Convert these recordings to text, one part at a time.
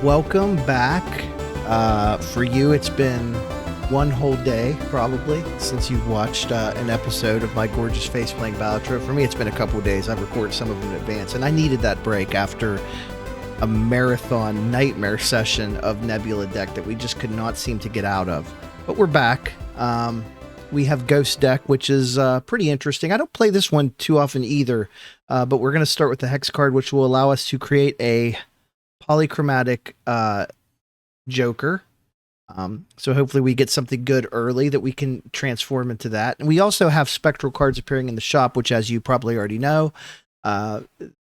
Welcome back. For you, it's been one whole day, probably, since you've watched an episode of my gorgeous face playing Balatro. For me, it's been a couple of days. I've recorded some of them in advance, and I needed that break after a marathon nightmare session of Nebula deck that we just could not seem to get out of. But we're back. We have Ghost deck, which is pretty interesting. I don't play this one too often either, but we're going to start with the Hex card, which will allow us to create a polychromatic Joker. So hopefully we get something good early that we can transform into that. And we also have spectral cards appearing in the shop, which, as you probably already know,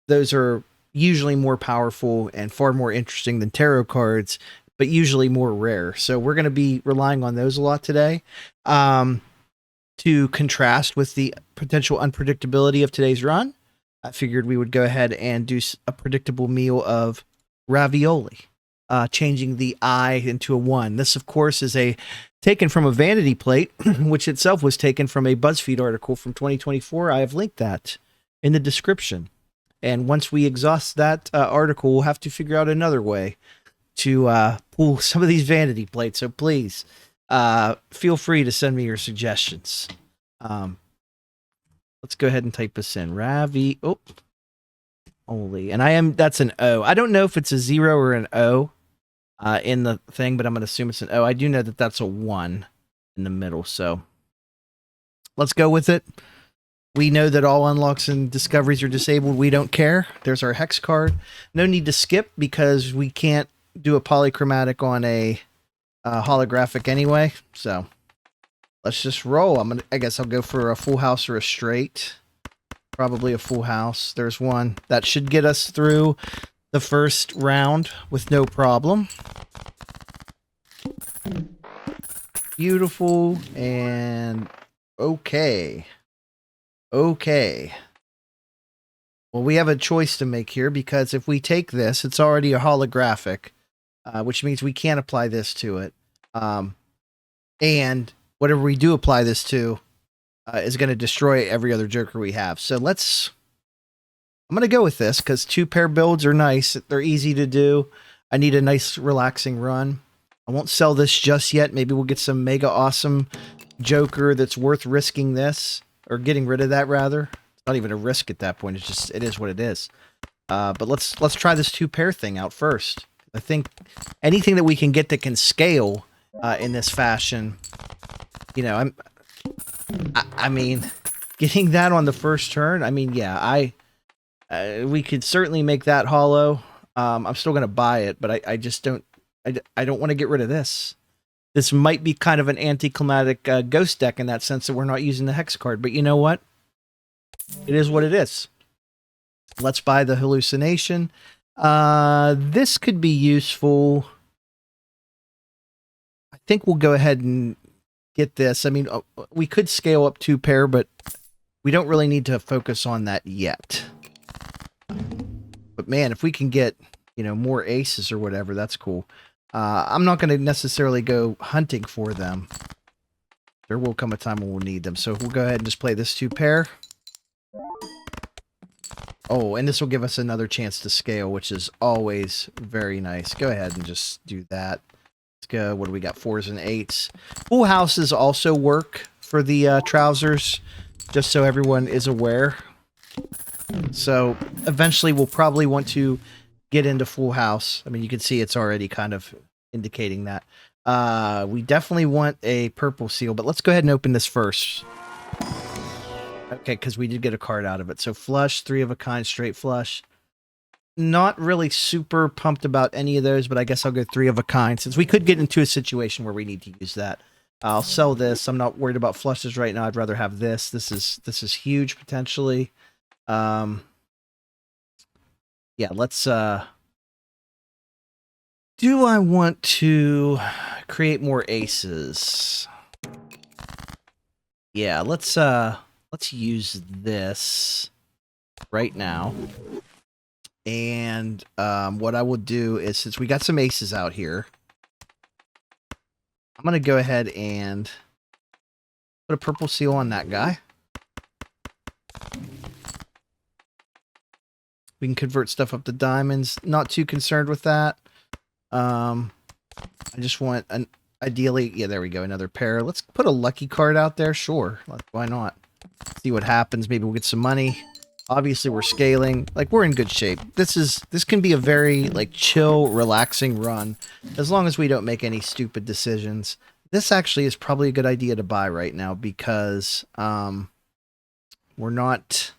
those are usually more powerful and far more interesting than tarot cards, but usually more rare. So we're going to be relying on those a lot today to contrast with the potential unpredictability of today's run. I figured we would go ahead and do a predictable meal of RAV1OLI. Changing the I into a 1. This, of course, is taken from a vanity plate, which itself was taken from a BuzzFeed article from 2024. I have linked that in the description. And once we exhaust that article, we'll have to figure out another way to pull some of these vanity plates. So please, feel free to send me your suggestions. Let's go ahead and type this in. RAV1OLI. And that's an O. I don't know if it's a 0 or an O. In the thing, but I'm going to assume it's an O. I do know that that's a 1 in the middle, so let's go with it. We know that all unlocks and discoveries are disabled. We don't care. There's our Hex card. No need to skip because we can't do a polychromatic on a holographic anyway, so let's just roll. I guess I'll go for a full house or a straight. Probably a full house. There's one. That should get us through the first round with no problem. Beautiful. And okay. Well, we have a choice to make here, because if we take this, it's already a holographic, which means we can't apply this to it. And whatever we do apply this to is going to destroy every other Joker we have. So I'm going to go with this because 2-pair builds are nice. They're easy to do. I need a nice relaxing run. I won't sell this just yet. Maybe we'll get some mega awesome Joker that's worth risking this, or getting rid of that rather. It's not even a risk at that point. It is what it is. But let's try this 2-pair thing out first. I think anything that we can get that can scale in this fashion, you know, I mean, getting that on the first turn, I mean, yeah, we could certainly make that hollow. I'm still going to buy it, but I just don't. I don't want to get rid of this. This might be kind of an anticlimactic ghost deck in that sense that we're not using the Hex card. But you know what? It is what it is. Let's buy the hallucination. This could be useful. I think we'll go ahead and get this. I mean, we could scale up 2-pair, but we don't really need to focus on that yet. But man, if we can get, more aces or whatever, that's cool. I'm not going to necessarily go hunting for them. There will come a time when we'll need them. So we'll go ahead and just play this 2-pair. Oh, and this will give us another chance to scale, which is always very nice. Go ahead and just do that. Let's go. What do we got? 4s and 8s. Full houses also work for the trousers, just so everyone is aware. So eventually we'll probably want to get into full house. I mean, you can see it's already kind of indicating that. We definitely want a purple seal, but let's go ahead and open this first. Okay, because we did get a card out of it. So flush, 3 of a kind, straight flush. Not really super pumped about any of those, but I guess I'll go 3 of a kind, since we could get into a situation where we need to use that. I'll sell this. I'm not worried about flushes right now. I'd rather have this. This is huge potentially. Yeah, let's do I want to create more aces? Yeah, let's use this right now. And what I will do is, since we got some aces out here, I'm going to go ahead and put a purple seal on that guy. We can convert stuff up to diamonds. Not too concerned with that. I just want an ideally, yeah, there we go, another pair. Let's put a lucky card out there. Sure, why not? See what happens. Maybe we'll get some money. Obviously, we're scaling. Like, we're in good shape. This can be a very like chill, relaxing run, as long as we don't make any stupid decisions. This actually is probably a good idea to buy right now because we're not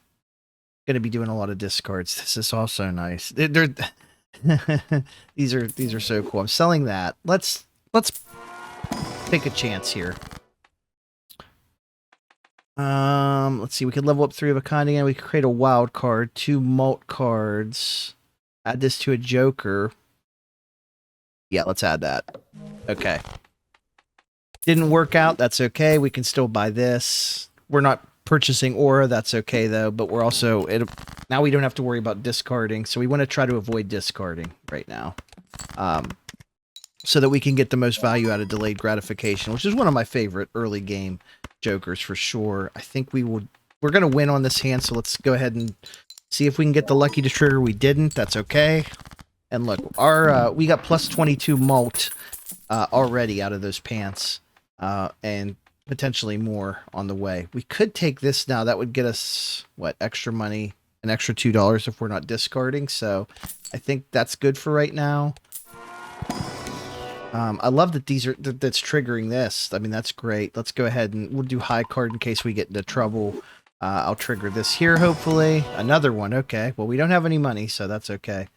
going to be doing a lot of discards. This is also nice. They're these are so cool. I'm selling that. Let's take a chance here. Let's see. We could level up 3 of a kind again. We could create a wild card, 2 malt cards. Add this to a joker. Yeah, let's add that. Okay. Didn't work out. That's okay. We can still buy this. We're not purchasing aura. That's okay though. But we're also now we don't have to worry about discarding. So we want to try to avoid discarding right now, so that we can get the most value out of delayed gratification, which is one of my favorite early game jokers for sure. I think we're going to win on this hand, so let's go ahead and see if we can get the lucky to trigger. We didn't. That's okay. And look, our we got plus 22 malt already out of those pants, and potentially more on the way. We could take this now. That would get us, what, extra money, an extra $2 if we're not discarding. So I think that's good for right now. I love that that's triggering this. I mean, that's great. Let's go ahead and we'll do high card in case we get into trouble. I'll trigger this here, hopefully. Another one. Okay. Well, we don't have any money, so that's okay.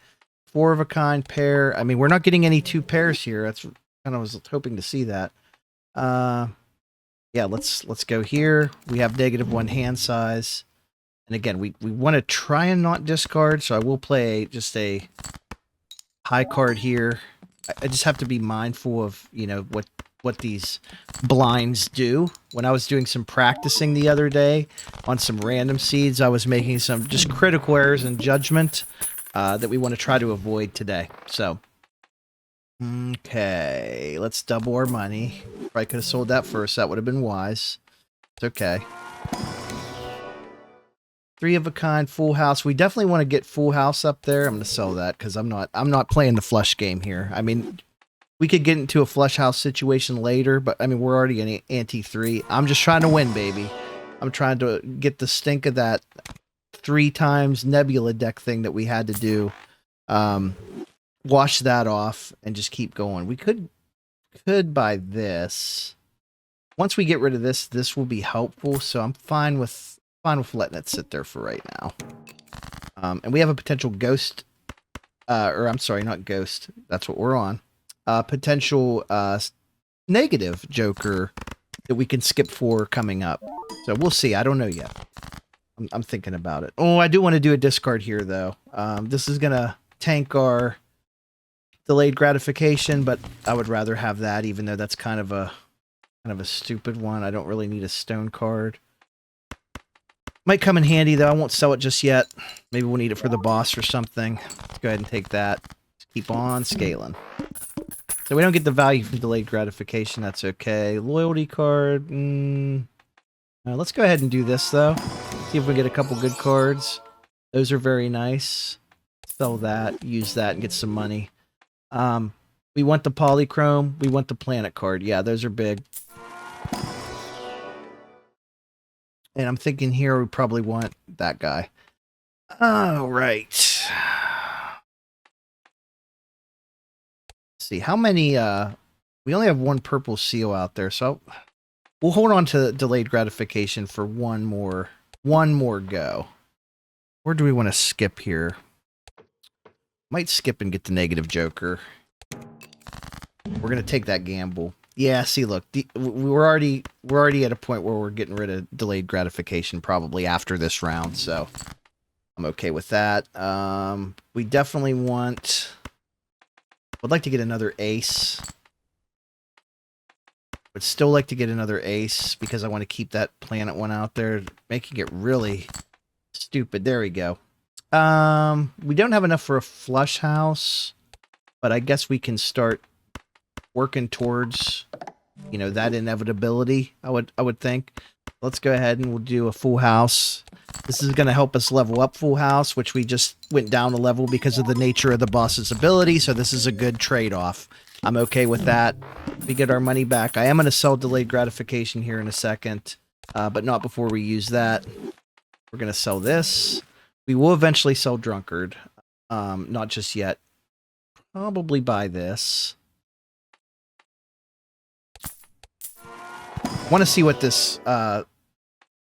4 of a kind pair. I mean, we're not getting any 2 pairs here. That's kind of was hoping to see that. Yeah, let's go here. We have -1 hand size. And again, we want to try and not discard, so I will play just a high card here. I just have to be mindful of, you know, what these blinds do. When I was doing some practicing the other day on some random seeds, I was making some just critical errors in judgment that we want to try to avoid today. So, okay, let's double our money. Probably could have sold that first. That would have been wise. It's okay. 3 of a kind, full house. We definitely want to get full house up there. I'm going to sell that because I'm not playing the flush game here. I mean, we could get into a flush house situation later, but I mean, we're already in ante 3. I'm just trying to win, baby. I'm trying to get the stink of that 3 times Nebula deck thing that we had to do. Wash that off and just keep going. We could buy this. Once we get rid of this, this will be helpful. So I'm fine with letting it sit there for right now. And we have a potential ghost, or I'm sorry, not ghost. That's what we're on. Potential negative joker that we can skip for coming up. So we'll see. I don't know yet. I'm thinking about it. Oh, I do want to do a discard here, though. This is going to tank our delayed gratification, but I would rather have that, even though that's kind of a stupid one. I don't really need a stone card. Might come in handy, though. I won't sell it just yet. Maybe we'll need it for the boss or something. Let's go ahead and take that. Just keep on scaling. So we don't get the value from delayed gratification. That's okay. Loyalty card. Let's go ahead and do this, though. See if we get a couple good cards. Those are very nice. Sell that. Use that and get some money. We want the polychrome. We want the planet card. Yeah, those are big. And I'm thinking here we probably want that guy. All right. Let's see how many. We only have 1 purple seal out there, so we'll hold on to delayed gratification for one more go. Where do we want to skip here? Might skip and get the negative joker. We're gonna take that gamble. Yeah, see, look, we're already at a point where we're getting rid of delayed gratification probably after this round, so I'm okay with that. We definitely want. Would like to get another ace. Would still like to get another ace because I want to keep that planet one out there, making it really stupid. There we go. We don't have enough for a flush house, but I guess we can start working towards, you know, that inevitability. I would think. Let's go ahead and we'll do a full house. This is going to help us level up full house, which we just went down a level because of the nature of the boss's ability. So this is a good trade-off. I'm okay with that. We get our money back. I am going to sell delayed gratification here in a second, but not before we use that. We're going to sell this. We will eventually sell drunkard. Not just yet. Probably buy this. I want to see what this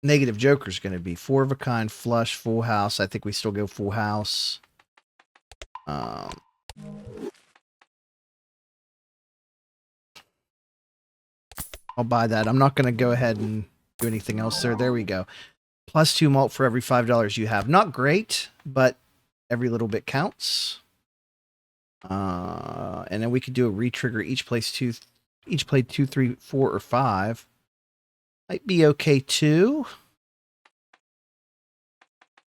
negative joker is going to be. 4 of a kind, flush, full house. I think we still go full house. I'll buy that. I'm not going to go ahead and do anything else there. There we go. Plus 2 malt for every $5 you have. Not great, but every little bit counts. And then we could do a retrigger each play 2, 3, 4, or 5. Might be okay too.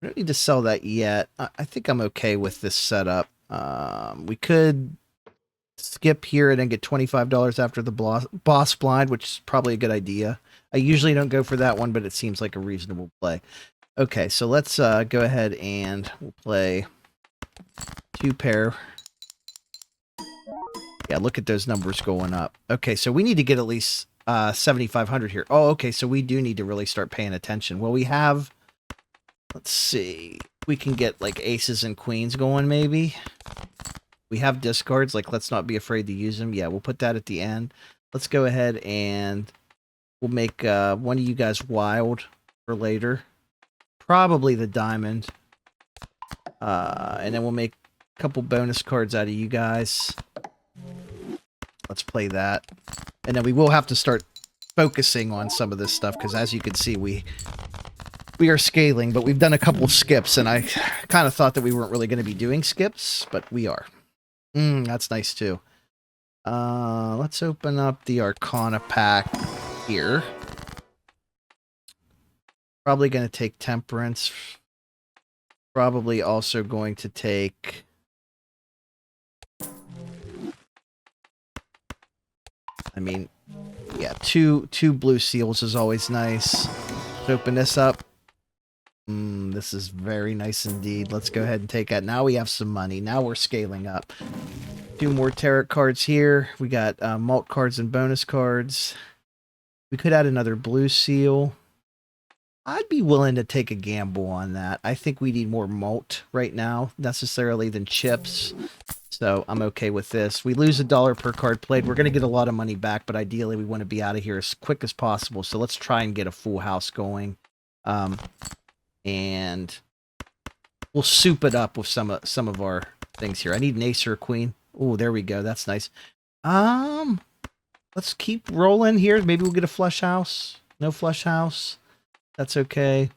I don't need to sell that yet. I think I'm okay with this setup. We could skip here and then get $25 after the boss blind, which is probably a good idea. I usually don't go for that one, but it seems like a reasonable play. Okay, so let's go ahead and we'll play 2 pair. Yeah, look at those numbers going up. Okay, so we need to get at least 7,500 here. Oh, okay, so we do need to really start paying attention. Well, we have, let's see, we can get like aces and queens going maybe. We have discards, like let's not be afraid to use them. Yeah, we'll put that at the end. Let's go ahead and we'll make one of you guys wild for later. Probably the diamond. And then we'll make a couple bonus cards out of you guys. Let's play that. And then we will have to start focusing on some of this stuff, because as you can see, we are scaling, but we've done a couple skips, and I kind of thought that we weren't really going to be doing skips, but we are. That's nice too. Let's open up the Arcana pack here. Probably going to take Temperance. Probably also going to take... I mean, yeah, two blue seals is always nice. Let's open this up. This is very nice indeed. Let's go ahead and take that. Now we have some money. Now we're scaling up. 2 more tarot cards here. We got malt cards and bonus cards. We could add another blue seal. I'd be willing to take a gamble on that. I think we need more malt right now, necessarily, than chips. So I'm okay with this. We lose $1 per card played. We're going to get a lot of money back, but ideally we want to be out of here as quick as possible. So let's try and get a full house going. And we'll soup it up with some of our things here. I need an ace or a queen. Oh, there we go. That's nice. Let's keep rolling here. Maybe we'll get a flush house. No flush house. That's okay.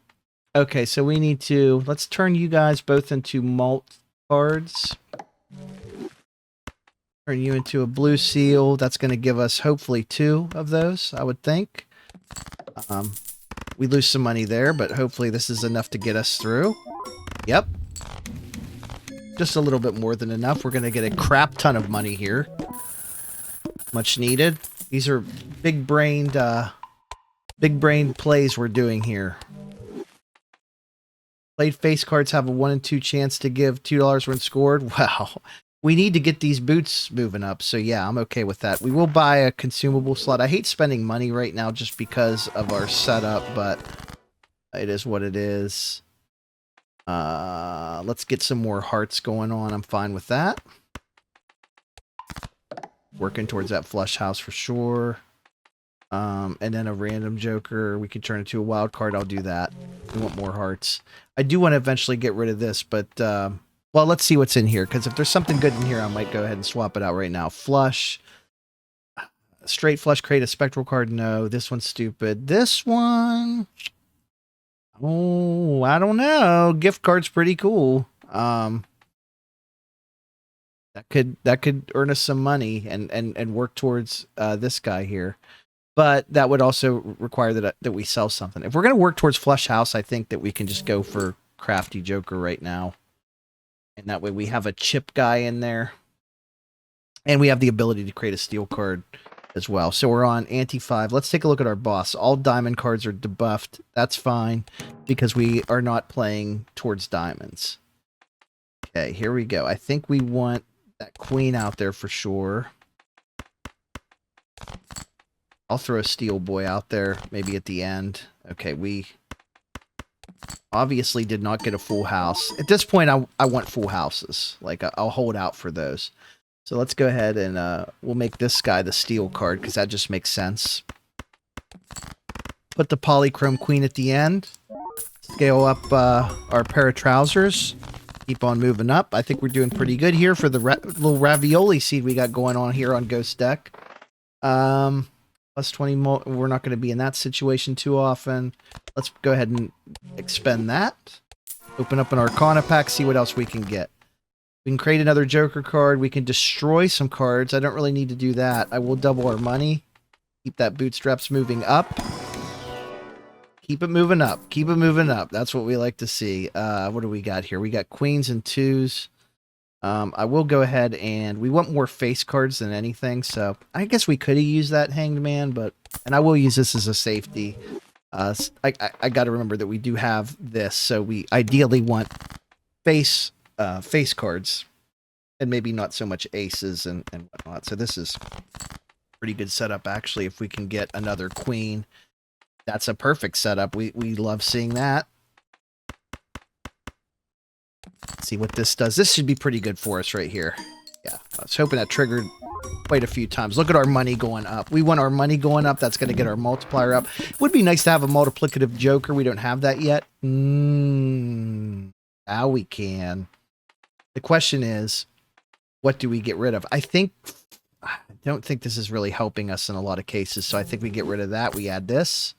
Okay, so we need to... Let's turn you guys both into malt cards. Turn you into a blue seal. That's going to give us, hopefully, 2 of those, I would think. We lose some money there, but hopefully this is enough to get us through. Yep. Just a little bit more than enough. We're going to get a crap ton of money here. Much needed. These are big-brained plays we're doing here. Played face cards have a 1 in 2 chance to give $2 when scored. Wow. We need to get these boots moving up. So yeah, I'm okay with that. We will buy a consumable slot. I hate spending money right now just because of our setup, but it is what it is. Let's get some more hearts going on. I'm fine with that. Working towards that flush house for sure. And then a random joker. We can turn it to a wild card. I'll do that. We want more hearts. I do want to eventually get rid of this, but well, let's see what's in here, because if there's something good in here, I might go ahead and swap it out right now. Flush. Straight flush, create a spectral card. No, this one's stupid. This one... Oh, I don't know. Gift card's pretty cool. That could earn us some money and work towards this guy here. But that would also require that we sell something. If we're going to work towards flush house, I think that we can just go for crafty joker right now. And that way we have a chip guy in there. And we have the ability to create a steel card as well. So we're on ante 5. Let's take a look at our boss. All diamond cards are debuffed. That's fine because we are not playing towards diamonds. Okay, here we go. I think we want that queen out there for sure. I'll throw a steel boy out there maybe at the end. Okay, we obviously did not get a full house. At this point, I want full houses. Like, I'll hold out for those. So let's go ahead and we'll make this guy the steel card because that just makes sense. Put the polychrome queen at the end. Scale up our pair of trousers. Keep on moving up. I think we're doing pretty good here for the little ravioli seed we got going on here on Ghost Deck. Plus 20 more. We're not going to be in that situation too often. Let's go ahead and expend that. Open up an Arcana pack, see what else we can get. We can create another Joker card. We can destroy some cards. I don't really need to do that. I will double our money. Keep that bootstraps moving up. Keep it moving up. Keep it moving up. That's what we like to see. What do we got here? We got queens and twos. I will go ahead and we want more face cards than anything. So I guess we could have used that Hanged Man, and I will use this as a safety. I got to remember that we do have this. So we ideally want face cards and maybe not so much aces and whatnot. So this is pretty good setup actually. If we can get another queen, that's a perfect setup. We love seeing that. Let's see what this does. This should be pretty good for us right here. Yeah, I was hoping that triggered quite a few times. Look at our money going up. We want our money going up. That's going to get our multiplier up. It would be nice to have a multiplicative Joker. We don't have that yet. Now we can. The question is, what do we get rid of? I don't think this is really helping us in a lot of cases, so I think we get rid of that. We add this,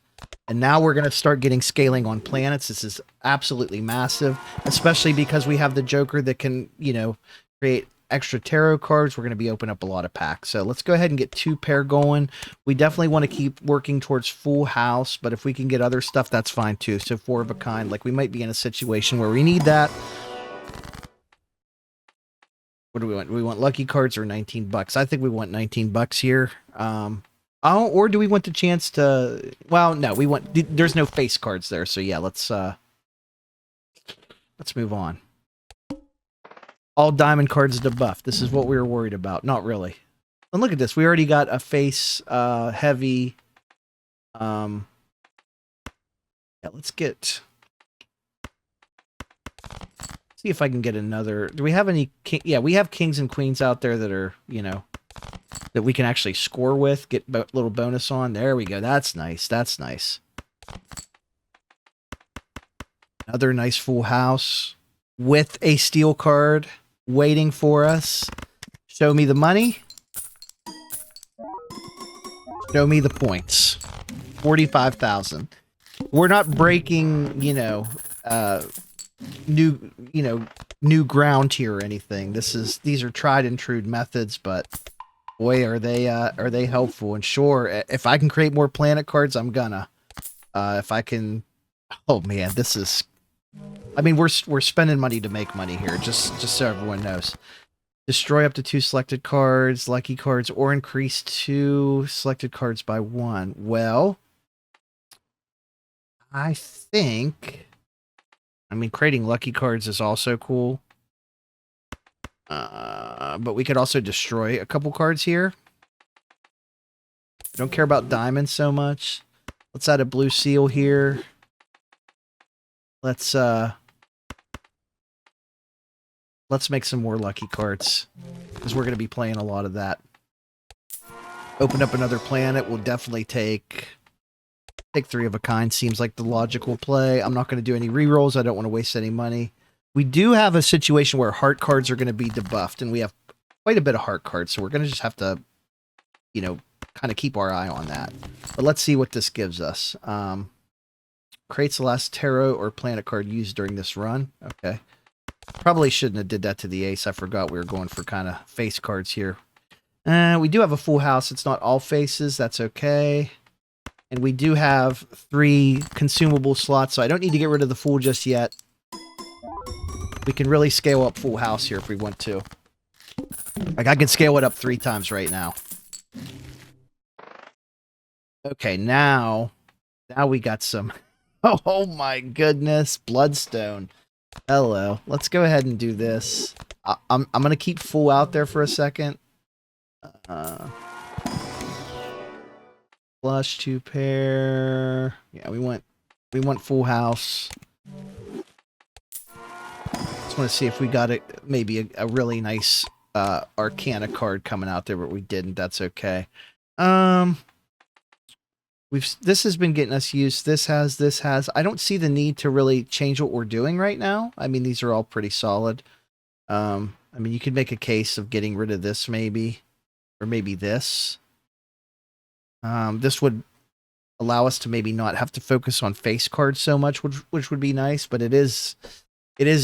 and now we're going to start getting scaling on planets. This is absolutely massive, especially because we have the Joker that can, create extra tarot cards. We're going to be opening up a lot of packs. So let's go ahead and get 2 pair going. We definitely want to keep working towards full house, but if we can get other stuff, that's fine too. So 4 of a kind, like we might be in a situation where we need that. What do we want? Do we want lucky cards or 19 bucks? I think we want 19 bucks here. Or do we want the chance to, well, no, there's no face cards there. So yeah, let's move on. All diamond cards debuff. This is what we were worried about. Not really. And look at this. We already got a face heavy. Yeah, let's get. See if I can get another. Do we have any? Yeah, we have kings and queens out there that are, that we can actually score with. Get a little bonus on. There we go. That's nice. That's nice. Another nice full house with a steel card waiting for us. Show me the money. Show me the points. 45,000. We're not breaking, new ground here or anything. These are tried and true methods, but boy, are they helpful. And sure, if I can create more planet cards, I'm gonna. If I can, oh man, this is. I mean, we're spending money to make money here. Just so everyone knows. Destroy up to 2 selected cards, lucky cards, or increase 2 selected cards by 1. Well, I think. I mean, creating lucky cards is also cool. But we could also destroy a couple cards here. Don't care about diamonds so much. Let's add a blue seal here. Let's make some more lucky cards, because we're going to be playing a lot of that. Open up another planet. We'll definitely take 3 of a kind. Seems like the logical play. I'm not going to do any rerolls. I don't want to waste any money. We do have a situation where heart cards are going to be debuffed, and we have quite a bit of heart cards, so we're going to just have to, kind of keep our eye on that. But let's see what this gives us. Creates the last tarot or planet card used during this run. Okay. Probably shouldn't have did that to the ace. I forgot we were going for kind of face cards here. We do have a full house. It's not all faces. That's okay. And we do have 3 consumable slots, so I don't need to get rid of the full just yet. We can really scale up full house here if we want to. Like, I can scale it up 3 times right now. Okay, now we got some. Oh my goodness, bloodstone. Hello. Let's go ahead and do this. I'm gonna keep full out there for a second. Flush 2 pair. Yeah, we want full house. Just want to see if we got maybe a really nice Arcana card coming out there, but we didn't. That's okay. This has been getting us used. This has. I don't see the need to really change what we're doing right now. I mean, these are all pretty solid. I mean, you could make a case of getting rid of this maybe, or maybe this. This would allow us to maybe not have to focus on face cards so much, which would be nice, but it is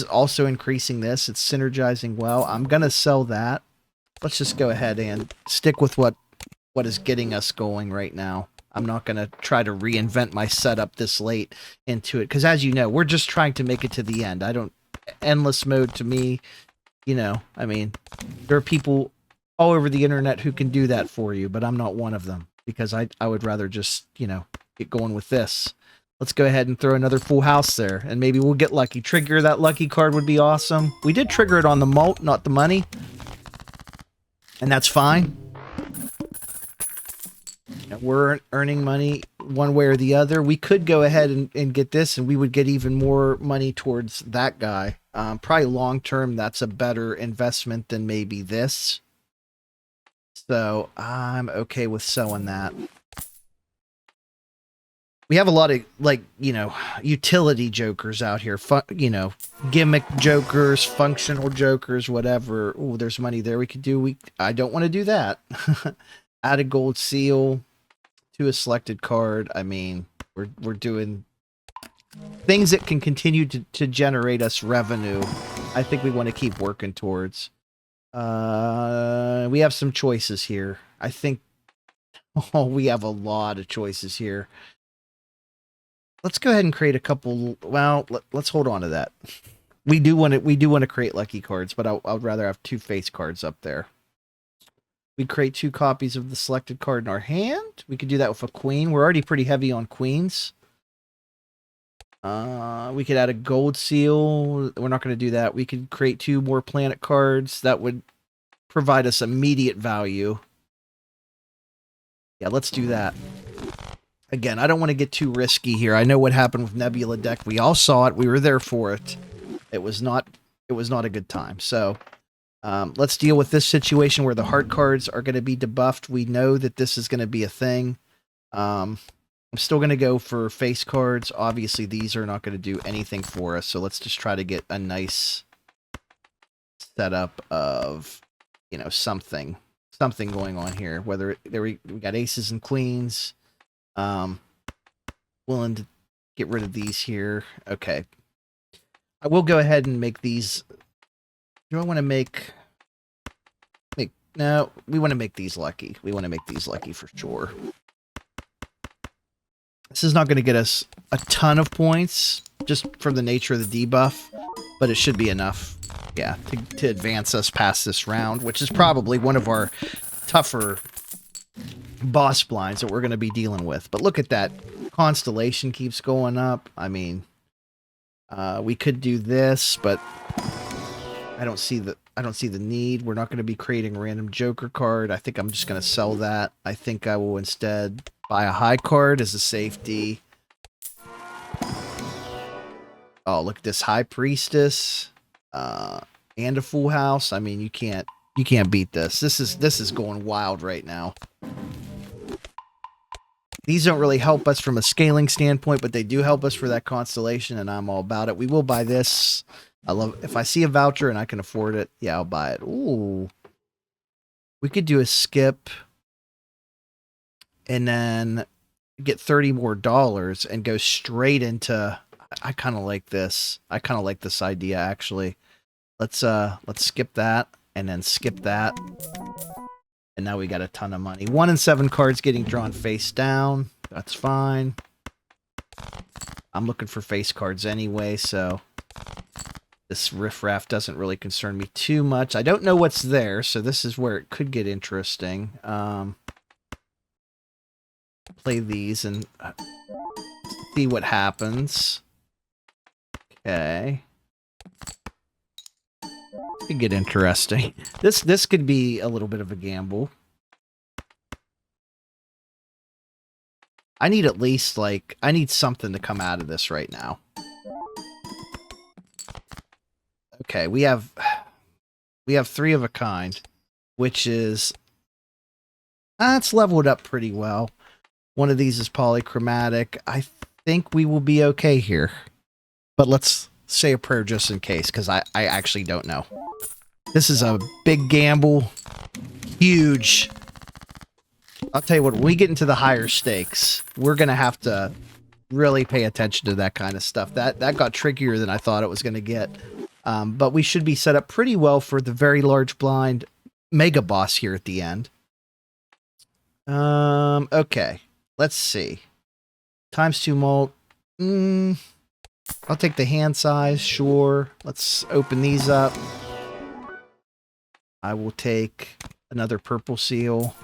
also increasing this. It's synergizing well. I'm going to sell that. Let's just go ahead and stick with what is getting us going right now. I'm not going to try to reinvent my setup this late into it, because as you know, we're just trying to make it to the end. Endless mode to me, you know, I mean, there are people all over the internet who can do that for you, but I'm not one of them, because I would rather just, you know, get going with this. Let's go ahead and throw another full house there, and maybe we'll get lucky. Trigger that lucky card would be awesome. We did trigger it on the mult, not the money, and that's fine. We're earning money one way or the other. We could go ahead and get this, and we would get even more money towards that guy. Probably long term, that's a better investment than maybe this. So I'm okay with selling that. We have a lot of, like, you know, utility jokers out here. You know, gimmick jokers, functional jokers, whatever. Oh, there's money there we could do. I don't want to do that. Add a gold seal to a selected card. I mean, we're doing things that can continue to generate us revenue. I think we want to keep working towards. We have some choices here. I think we have a lot of choices here. Let's go ahead and create a couple. Well, let's hold on to that. We do want to create lucky cards, but I'd rather have 2 face cards up there. We create 2 copies of the selected card in our hand. We could do that with a queen. We're already pretty heavy on queens. We could add a gold seal. We're not going to do that. We could create 2 more planet cards. That would provide us immediate value. Yeah, let's do that. Again, I don't want to get too risky here. I know what happened with Nebula deck. We all saw it. We were there for it. It was not a good time. So let's deal with this situation where the heart cards are going to be debuffed. We know that this is going to be a thing. I'm still going to go for face cards. Obviously, these are not going to do anything for us. So let's just try to get a nice setup of, you know, something going on here. Whether we got aces and queens. Willing to get rid of these here. Okay. I will go ahead and make these. Do I want to make... No, we want to make these lucky. We want to make these lucky for sure. This is not going to get us a ton of points, just from the nature of the debuff, but it should be enough, yeah, to advance us past this round, which is probably one of our tougher boss blinds that we're going to be dealing with. But look at that. Constellation keeps going up. I mean, we could do this, but I don't see the need. We're not going to be creating a random Joker card. I think I'm just going to sell that. I think I will instead buy a high card as a safety. Oh, look at this High Priestess and a full house. I mean, you can't beat this. This is going wild right now. These don't really help us from a scaling standpoint, but they do help us for that constellation, and I'm all about it. We will buy this. I love, if I see a voucher and I can afford it, yeah, I'll buy it. Ooh. We could do a skip and then get $30 more and go straight into... I kind of like this. I kind of like this idea, actually. Let's skip that and then skip that. And now we got a ton of money. 1 in 7 cards getting drawn face down. That's fine. I'm looking for face cards anyway, so this riffraff doesn't really concern me too much. I don't know what's there, so this is where it could get interesting. play these and see what happens. Okay. This could get interesting. This could be a little bit of a gamble. I need at least, like, I need something to come out of this right now. Okay, we have 3 of a kind, which is... it's leveled up pretty well. One of these is polychromatic. I think we will be okay here. But let's say a prayer just in case, because I actually don't know. This is a big gamble. Huge. I'll tell you what, when we get into the higher stakes, we're going to have to really pay attention to that kind of stuff. That got trickier than I thought it was going to get. But we should be set up pretty well for the very large blind mega boss here at the end. Okay. Let's see. ×2 mult. I'll take the hand size, sure. Let's open these up. I will take another purple seal.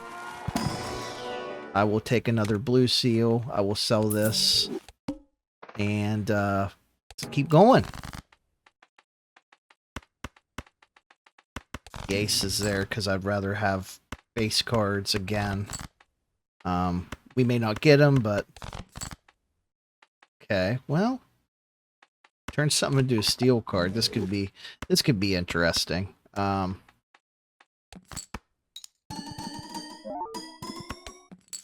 I will take another blue seal. I will sell this. And let's keep going. The ace is there because I'd rather have base cards again. We may not get them, but... Okay, well... Turn something into a steel card. This could be interesting.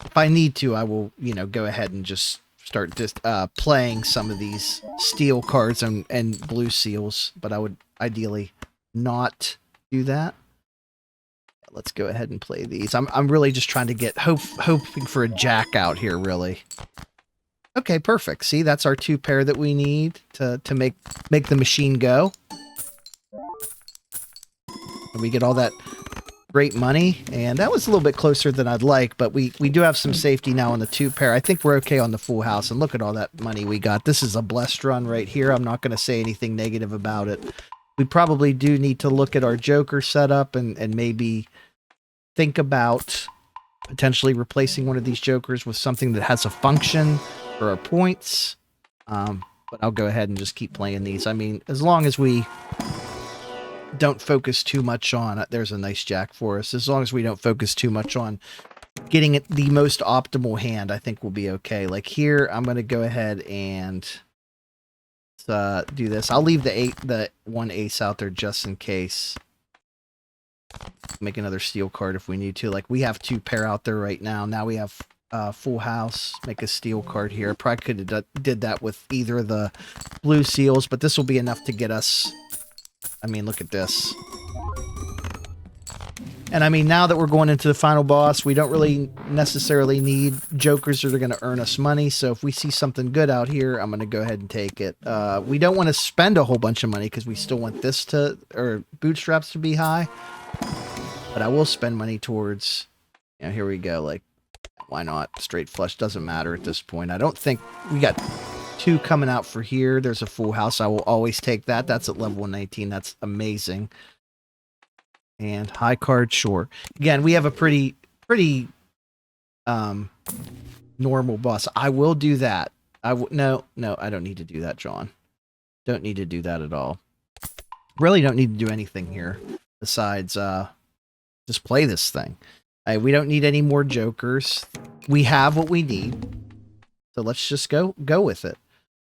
If I need to, I will, go ahead and just start playing some of these steel cards and blue seals, but I would ideally not do that. Let's go ahead and play these. I'm really just trying to get hoping for a jack out here, really. Okay, perfect. See, that's our 2 pair that we need to make the machine go. And we get all that great money, and that was a little bit closer than I'd like, but we do have some safety now on the 2 pair. I think we're okay on the full house, and look at all that money we got. This is a blessed run right here. I'm not going to say anything negative about it. We probably do need to look at our Joker setup and maybe think about potentially replacing one of these Jokers with something that has a function for our points. But I'll go ahead and just keep playing these. I mean, as long as we don't focus too much on... There's a nice jack for us. As long as we don't focus too much on getting it the most optimal hand, I think we'll be okay. Like here, I'm going to go ahead and do this. I'll leave the 1 ace out there just in case. Make another steel card if we need to. Like we have 2 pair out there right now. Now we have full house. Make a steel card here. Probably could have did that with either of the blue seals, but this will be enough to get us... I mean, look at this. And I mean, now that we're going into the final boss, we don't really necessarily need Jokers that are going to earn us money. So if we see something good out here, I'm going to go ahead and take it. We don't want to spend a whole bunch of money because we still want this or bootstraps to be high. But I will spend money towards, here we go. Like, why not? Straight flush doesn't matter at this point. I don't think we got 2 coming out for here. There's a full house. I will always take that. That's at level 119. That's amazing. And high card, sure. Again, we have a pretty normal boss. I will do that. No, I don't need to do that, John. Don't need to do that at all. Really don't need to do anything here besides just play this thing. We don't need any more Jokers. We have what we need. So let's just go with it.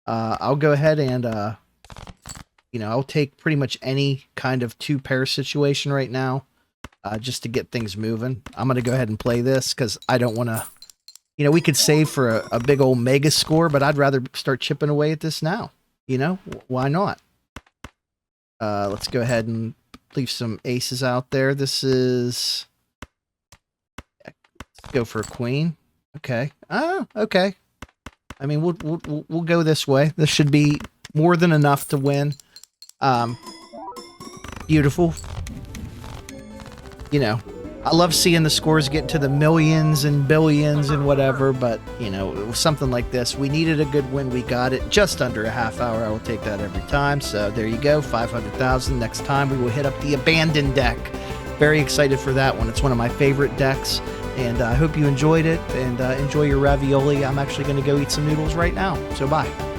I'll go ahead and I'll take pretty much any kind of 2 pair situation right now, just to get things moving. I'm going to go ahead and play this because I don't want to, we could save for a big old mega score, but I'd rather start chipping away at this now. Why not? Let's go ahead and leave some aces out there. This is, let's go for a queen. Okay. Okay. I mean, we'll go this way. This should be more than enough to win. Beautiful. I love seeing the scores get to the millions and billions and whatever, but, something like this, we needed a good win. We got it just under a half hour. I will take that every time. So there you go, 500,000. Next time we will hit up the abandoned deck. Very excited for that one. It's one of my favorite decks. And I hope you enjoyed it, and enjoy your ravioli. I'm actually going to go eat some noodles right now. So bye.